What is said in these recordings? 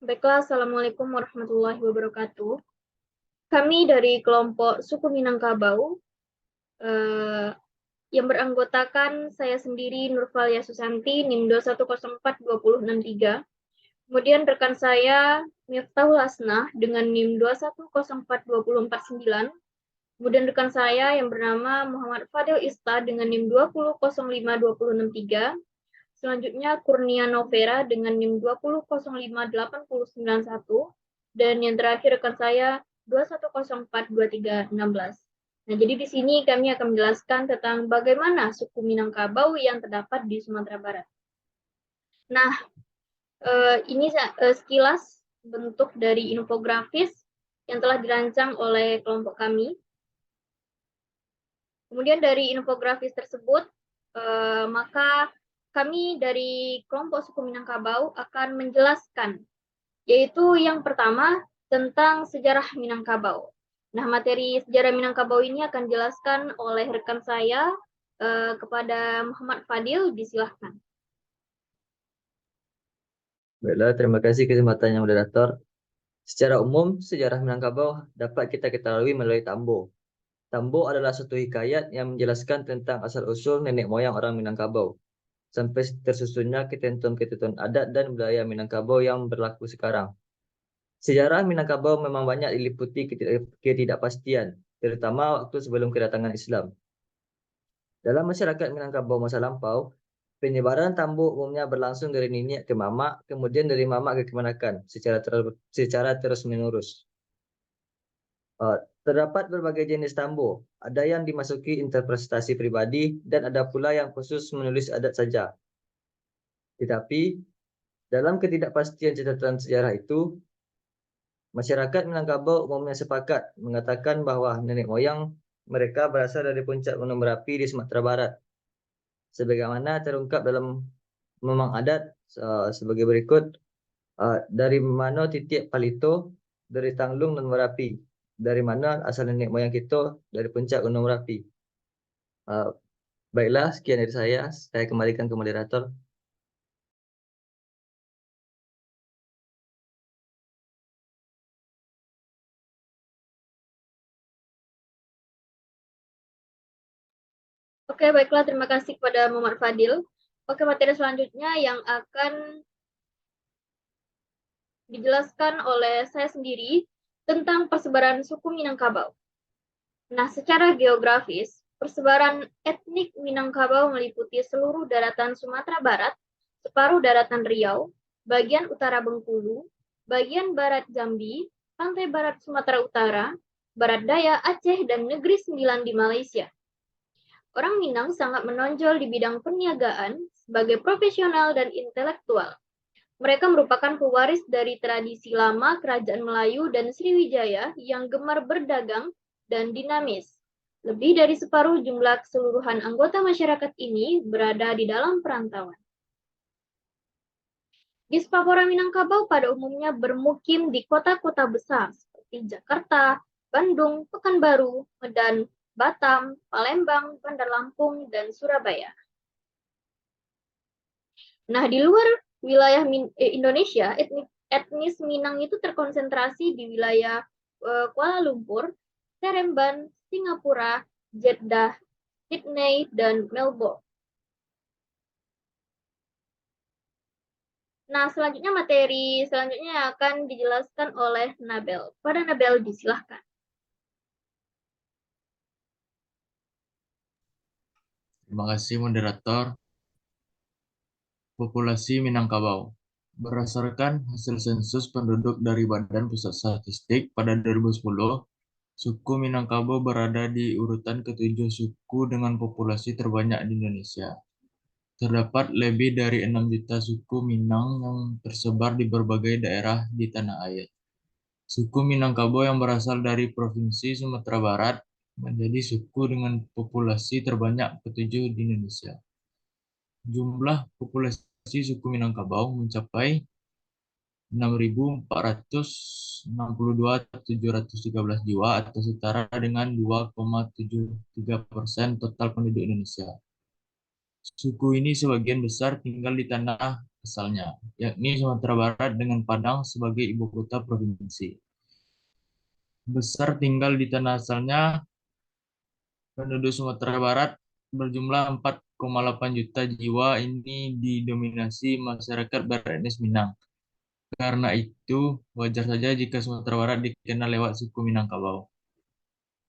Baiklah, Assalamualaikum warahmatullahi wabarakatuh. Kami dari kelompok suku Minangkabau yang beranggotakan saya sendiri Nurfalia Susanti, NIM 2104263. Kemudian rekan saya Miftahul Hasnah dengan NIM 2104249. Kemudian rekan saya yang bernama Muhammad Fadil Ista dengan NIM 2005263. Selanjutnya Kurnia Novera dengan NIM 2005891. Dan yang terakhir rekan saya 2104216. Nah, jadi di sini kami akan menjelaskan tentang bagaimana suku Minangkabau yang terdapat di Sumatera Barat. Nah, ini sekilas bentuk dari infografis yang telah dirancang oleh kelompok kami. Kemudian dari infografis tersebut, maka kami dari kelompok suku Minangkabau akan menjelaskan, yaitu yang pertama tentang sejarah Minangkabau. Nah, materi sejarah Minangkabau ini akan dijelaskan oleh rekan saya kepada Muhammad Fadil, disilahkan. Baiklah, terima kasih kesempatannya moderator. Secara umum, sejarah Minangkabau dapat kita ketahui melalui Tambo. Tambo adalah suatu hikayat yang menjelaskan tentang asal-usul nenek moyang orang Minangkabau, sampai tersusunnya ketentuan-ketentuan adat dan budaya Minangkabau yang berlaku sekarang. Sejarah Minangkabau memang banyak diliputi ketidakpastian, terutama waktu sebelum kedatangan Islam. Dalam masyarakat Minangkabau masa lampau, penyebaran Tambo umumnya berlangsung dari nenek ke mamak, kemudian dari mamak ke keponakan, secara terus-menerus. Terdapat berbagai jenis Tambo, ada yang dimasuki interpretasi pribadi, dan ada pula yang khusus menulis adat saja. Tetapi, dalam ketidakpastian catatan sejarah itu, masyarakat Minangkabau umumnya sepakat mengatakan bahwa nenek moyang mereka berasal dari puncak Gunung Merapi di Sumatera Barat, sebagaimana terungkap dalam Memang Adat sebagai berikut. Dari mana titik Palito, dari Tanglung dan Merapi. Dari mana asal nenek moyang kita, dari puncak Gunung Merapi. Baiklah, sekian dari saya. Saya kembalikan ke moderator. Oke, baiklah, terima kasih kepada Muhammad Fadil. Oke, materi selanjutnya yang akan dijelaskan oleh saya sendiri tentang persebaran suku Minangkabau. Nah, secara geografis, persebaran etnik Minangkabau meliputi seluruh daratan Sumatera Barat, separuh daratan Riau, bagian utara Bengkulu, bagian barat Jambi, pantai barat Sumatera Utara, barat daya Aceh, dan Negeri Sembilan di Malaysia. Orang Minang sangat menonjol di bidang perniagaan sebagai profesional dan intelektual. Mereka merupakan pewaris dari tradisi lama Kerajaan Melayu dan Sriwijaya yang gemar berdagang dan dinamis. Lebih dari separuh jumlah keseluruhan anggota masyarakat ini berada di dalam perantauan. Diaspora Minangkabau pada umumnya bermukim di kota-kota besar seperti Jakarta, Bandung, Pekanbaru, Medan, Batam, Palembang, Bandar Lampung, dan Surabaya. Nah, di luar wilayah Indonesia, etnis Minang itu terkonsentrasi di wilayah Kuala Lumpur, Seremban, Singapura, Jeddah, Sydney, dan Melbourne. Nah, selanjutnya materi selanjutnya akan dijelaskan oleh Nabel. Pada Nabel, disilahkan. Terima kasih moderator. Populasi Minangkabau. Berdasarkan hasil sensus penduduk dari Badan Pusat Statistik pada 2010, suku Minangkabau berada di urutan ke-7 suku dengan populasi terbanyak di Indonesia. Terdapat lebih dari 6 juta suku Minang yang tersebar di berbagai daerah di tanah air. Suku Minangkabau yang berasal dari Provinsi Sumatera Barat menjadi suku dengan populasi terbanyak ke-7 di Indonesia. Jumlah populasi suku Minangkabau mencapai 6.462.713 jiwa atau setara dengan 2,73% total penduduk Indonesia. Suku ini sebagian besar tinggal di tanah asalnya, yakni Sumatera Barat dengan Padang sebagai ibu kota provinsi. Besar tinggal di tanah asalnya, penduduk Sumatera Barat berjumlah 4,8 juta jiwa. Ini didominasi masyarakat beretnis Minang. Karena itu, wajar saja jika Sumatera Barat dikenal lewat suku Minangkabau.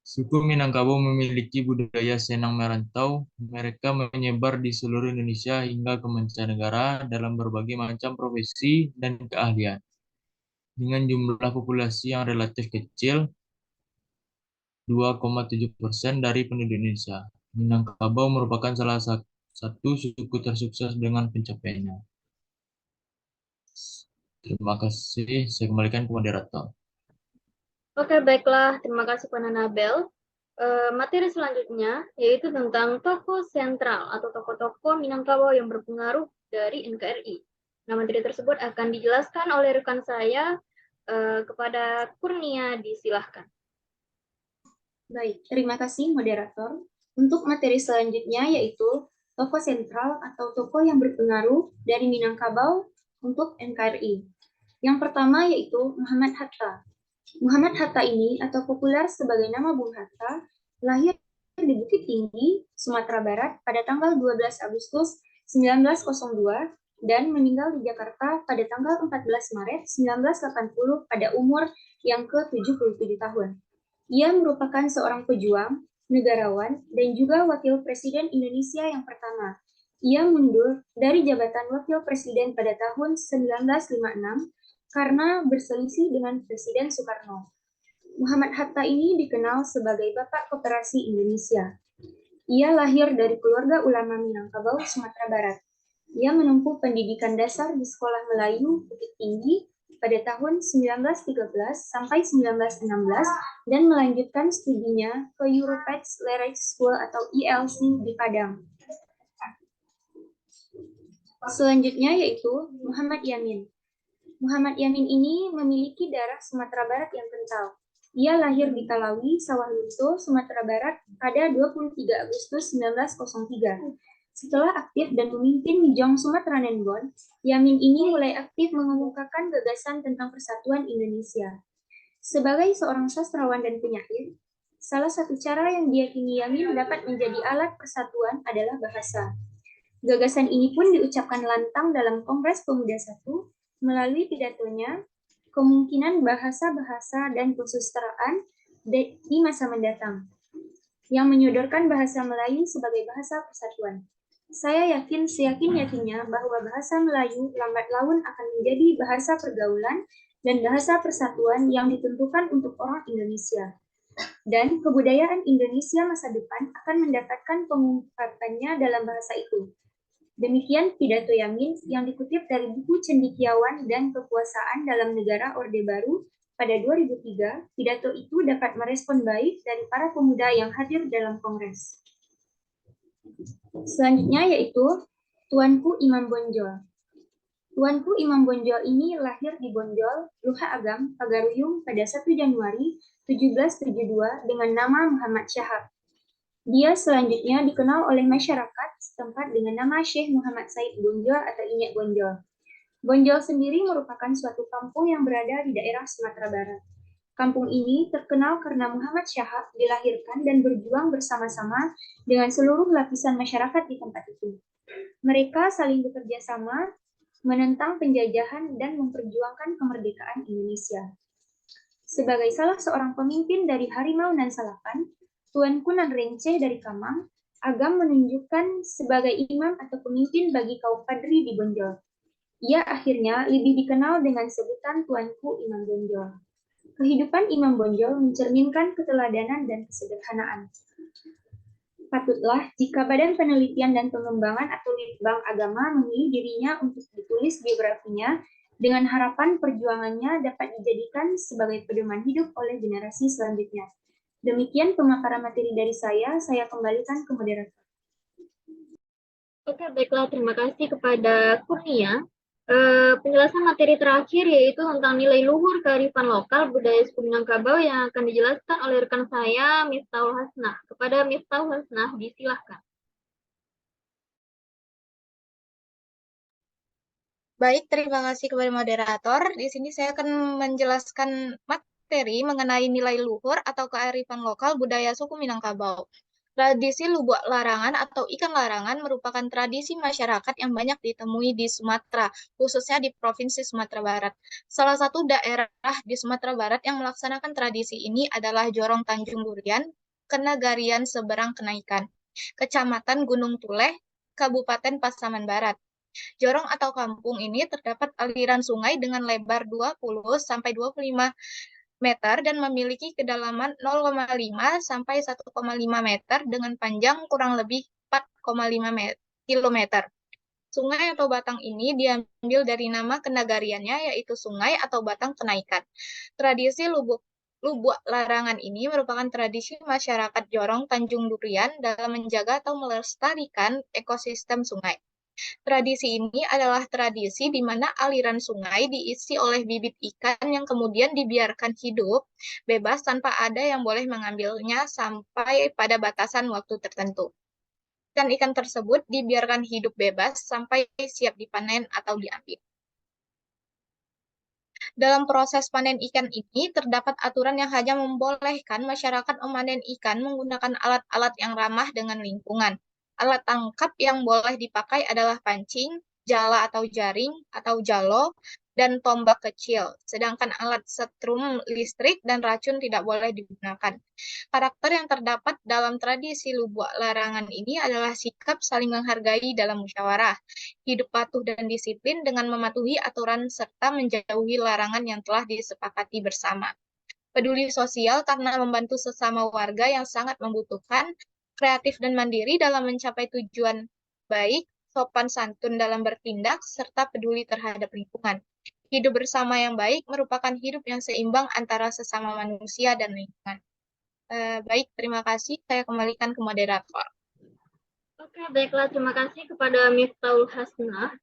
Suku Minangkabau memiliki budaya senang merantau. Mereka menyebar di seluruh Indonesia hingga ke mancanegara dalam berbagai macam profesi dan keahlian. Dengan jumlah populasi yang relatif kecil, 2,7% dari penduduk Indonesia, Minangkabau merupakan salah satu suku tersukses dengan pencapaiannya. Terima kasih. Saya kembalikan ke moderator. Oke, baiklah. Terima kasih Pak Nabel. Materi selanjutnya yaitu tentang tokoh sentral atau tokoh-tokoh Minangkabau yang berpengaruh dari NKRI. Nah, materi tersebut akan dijelaskan oleh rekan saya kepada Kurnia, disilahkan. Baik, terima kasih moderator. Untuk materi selanjutnya yaitu tokoh sentral atau tokoh yang berpengaruh dari Minangkabau untuk NKRI. Yang pertama yaitu Muhammad Hatta. Muhammad Hatta ini atau populer sebagai nama Bung Hatta lahir di Bukit Tinggi, Sumatera Barat pada tanggal 12 Agustus 1902 dan meninggal di Jakarta pada tanggal 14 Maret 1980 pada umur yang ke-77 tahun. Ia merupakan seorang pejuang, negarawan, dan juga wakil presiden Indonesia yang pertama. Ia mundur dari jabatan wakil presiden pada tahun 1956 karena berselisih dengan Presiden Soekarno. Muhammad Hatta ini dikenal sebagai Bapak Koperasi Indonesia. Ia lahir dari keluarga ulama Minangkabau, Sumatera Barat. Ia menempuh pendidikan dasar di Sekolah Melayu Bukit Tinggi pada tahun 1913 sampai 1916 dan melanjutkan studinya ke European Language School atau ELC di Padang. Selanjutnya yaitu Muhammad Yamin. Muhammad Yamin ini memiliki darah Sumatera Barat yang kental. Ia lahir di Talawi, Sawah Lunto, Sumatera Barat pada 23 Agustus 1903. Setelah aktif dan memimpin Mijong Sumatera Nenbon, Yamin ini mulai aktif mengemukakan gagasan tentang persatuan Indonesia. Sebagai seorang sastrawan dan penyair, salah satu cara yang diyakini Yamin dapat menjadi alat persatuan adalah bahasa. Gagasan ini pun diucapkan lantang dalam Kongres Pemuda I melalui pidatonya, kemungkinan bahasa-bahasa dan kesusastraan di masa mendatang, yang menyodorkan bahasa Melayu sebagai bahasa persatuan. Saya yakin seyakin-yakinnya bahwa bahasa Melayu lambat laun akan menjadi bahasa pergaulan dan bahasa persatuan yang ditentukan untuk orang Indonesia. Dan kebudayaan Indonesia masa depan akan mendapatkan pengungkapannya dalam bahasa itu. Demikian pidato Yamin yang dikutip dari buku Cendekiawan dan Kekuasaan dalam Negara Orde Baru pada 2003. Pidato itu dapat merespon baik dari para pemuda yang hadir dalam Kongres. Selanjutnya yaitu Tuanku Imam Bonjol. Tuanku Imam Bonjol ini lahir di Bonjol, Luha Agam, Pagaruyung pada 1 Januari 1772 dengan nama Muhammad Syahab. Dia selanjutnya dikenal oleh masyarakat setempat dengan nama Syekh Muhammad Said Bonjol atau Inyek Bonjol. Bonjol sendiri merupakan suatu kampung yang berada di daerah Sumatera Barat. Kampung ini terkenal karena Muhammad Syahab dilahirkan dan berjuang bersama-sama dengan seluruh lapisan masyarakat di tempat itu. Mereka saling bekerja sama, menentang penjajahan dan memperjuangkan kemerdekaan Indonesia. Sebagai salah seorang pemimpin dari Harimau Nan Salapan, Tuanku Nan Renceh dari Kamang, Agam menunjukkan sebagai imam atau pemimpin bagi kaum padri di Bonjol. Ia akhirnya lebih dikenal dengan sebutan Tuanku Imam Bonjol. Kehidupan Imam Bonjol mencerminkan keteladanan dan kesederhanaan. Patutlah jika Badan Penelitian dan Pengembangan atau Litbang Agama memilih dirinya untuk ditulis biografinya dengan harapan perjuangannya dapat dijadikan sebagai pedoman hidup oleh generasi selanjutnya. Demikian pemaparan materi dari saya kembalikan ke moderator. Oke, baiklah. Terima kasih kepada Kurnia. Penjelasan materi terakhir yaitu tentang nilai luhur kearifan lokal budaya suku Minangkabau yang akan dijelaskan oleh rekan saya, Miftahul Hasnah. Kepada Miftahul Hasnah, disilahkan. Baik, terima kasih kepada moderator. Di sini saya akan menjelaskan materi mengenai nilai luhur atau kearifan lokal budaya suku Minangkabau. Tradisi lubuk larangan atau ikan larangan merupakan tradisi masyarakat yang banyak ditemui di Sumatera, khususnya di Provinsi Sumatera Barat. Salah satu daerah di Sumatera Barat yang melaksanakan tradisi ini adalah Jorong Tanjung Durian, Kenagarian Seberang Kenaikan, Kecamatan Gunung Tuleh, Kabupaten Pasaman Barat. Jorong atau kampung ini terdapat aliran sungai dengan lebar 20 sampai 25 meter dan memiliki kedalaman 0,5 sampai 1,5 meter dengan panjang kurang lebih 4,5 kilometer. Sungai atau batang ini diambil dari nama kenagariannya, yaitu sungai atau batang kenaikan. Tradisi lubuk larangan ini merupakan tradisi masyarakat Jorong Tanjung Durian dalam menjaga atau melestarikan ekosistem sungai. Tradisi ini adalah tradisi di mana aliran sungai diisi oleh bibit ikan yang kemudian dibiarkan hidup bebas tanpa ada yang boleh mengambilnya sampai pada batasan waktu tertentu. Ikan-ikan tersebut dibiarkan hidup bebas sampai siap dipanen atau diambil. Dalam proses panen ikan ini, terdapat aturan yang hanya membolehkan masyarakat memanen ikan menggunakan alat-alat yang ramah dengan lingkungan. Alat tangkap yang boleh dipakai adalah pancing, jala atau jaring, atau jalo, dan tombak kecil. Sedangkan alat setrum listrik dan racun tidak boleh digunakan. Karakter yang terdapat dalam tradisi lubuk larangan ini adalah sikap saling menghargai dalam musyawarah, hidup patuh dan disiplin dengan mematuhi aturan serta menjauhi larangan yang telah disepakati bersama. Peduli sosial karena membantu sesama warga yang sangat membutuhkan, kreatif dan mandiri dalam mencapai tujuan baik, sopan santun dalam bertindak, serta peduli terhadap lingkungan. Hidup bersama yang baik merupakan hidup yang seimbang antara sesama manusia dan lingkungan. Baik, terima kasih. Saya kembalikan ke moderator. Oke, baiklah. Terima kasih kepada Miftahul Hasnah.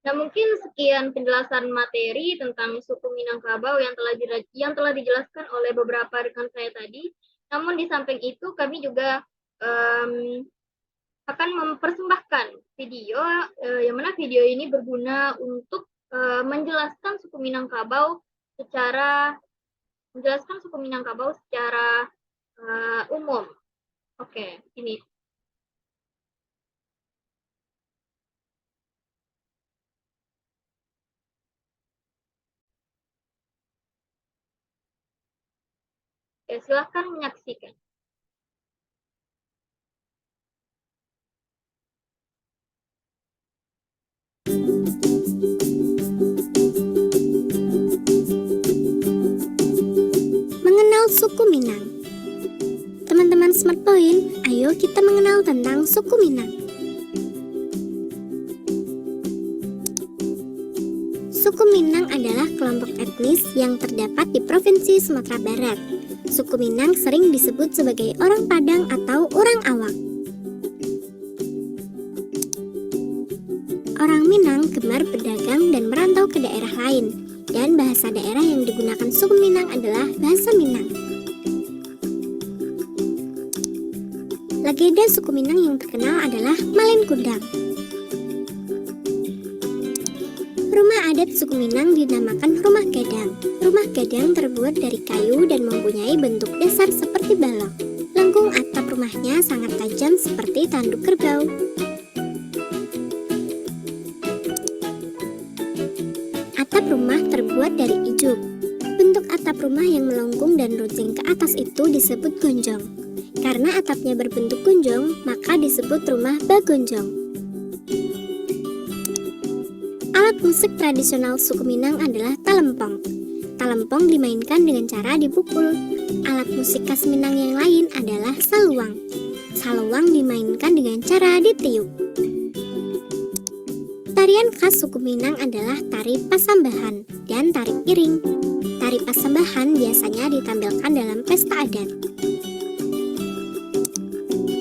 Nah, mungkin sekian penjelasan materi tentang suku Minangkabau yang telah dijelaskan oleh beberapa rekan saya tadi. Namun di samping itu kami juga akan mempersembahkan video yang mana video ini berguna untuk menjelaskan suku Minangkabau secara umum. Oke, ini. Oke, silahkan menyaksikan. Mengenal suku Minang. Teman-teman Smart Point, ayo kita mengenal tentang suku Minang. Suku Minang adalah kelompok etnis yang terdapat di Provinsi Sumatera Barat. Suku Minang sering disebut sebagai orang Padang atau orang Awak. Orang Minang gemar berdagang dan merantau ke daerah lain, dan bahasa daerah yang digunakan suku Minang adalah bahasa Minang. Legenda suku Minang yang terkenal adalah Malen Kundang. Rumah adat suku Minang dinamakan Rumah Gadang. Rumah Gadang terbuat dari kayu dan mempunyai bentuk dasar seperti balok. Lengkung atap rumahnya sangat tajam seperti tanduk kerbau. Atap rumah terbuat dari ijuk. Bentuk atap rumah yang melengkung dan runcing ke atas itu disebut gonjong. Karena atapnya berbentuk gonjong, maka disebut rumah bagonjong. Alat musik tradisional suku Minang adalah talempong. Talempong dimainkan dengan cara dipukul. Alat musik khas Minang yang lain adalah saluang. Saluang dimainkan dengan cara ditiup. Tarian khas suku Minang adalah tari pasambahan dan tari piring. Tari pasambahan biasanya ditampilkan dalam pesta adat.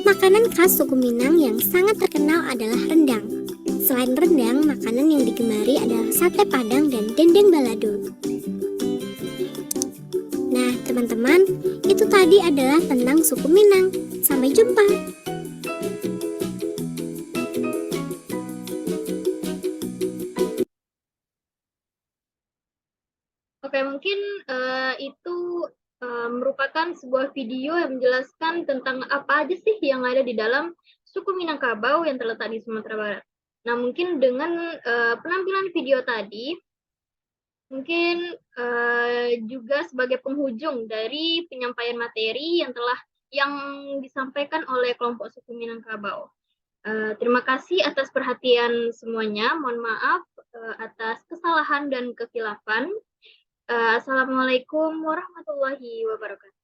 Makanan khas suku Minang yang sangat terkenal adalah rendang. Selain rendang, makanan yang digemari adalah sate padang dan dendeng balado. Nah, teman-teman, itu tadi adalah tentang suku Minang. Sampai jumpa. Oke, mungkin itu merupakan sebuah video yang menjelaskan tentang apa aja sih yang ada di dalam suku Minangkabau yang terletak di Sumatera Barat. Nah, mungkin dengan penampilan video tadi, mungkin juga sebagai penghujung dari penyampaian materi yang disampaikan oleh kelompok suku Minangkabau. Terima kasih atas perhatian semuanya. Mohon maaf atas kesalahan dan kekhilafan. Assalamualaikum warahmatullahi wabarakatuh.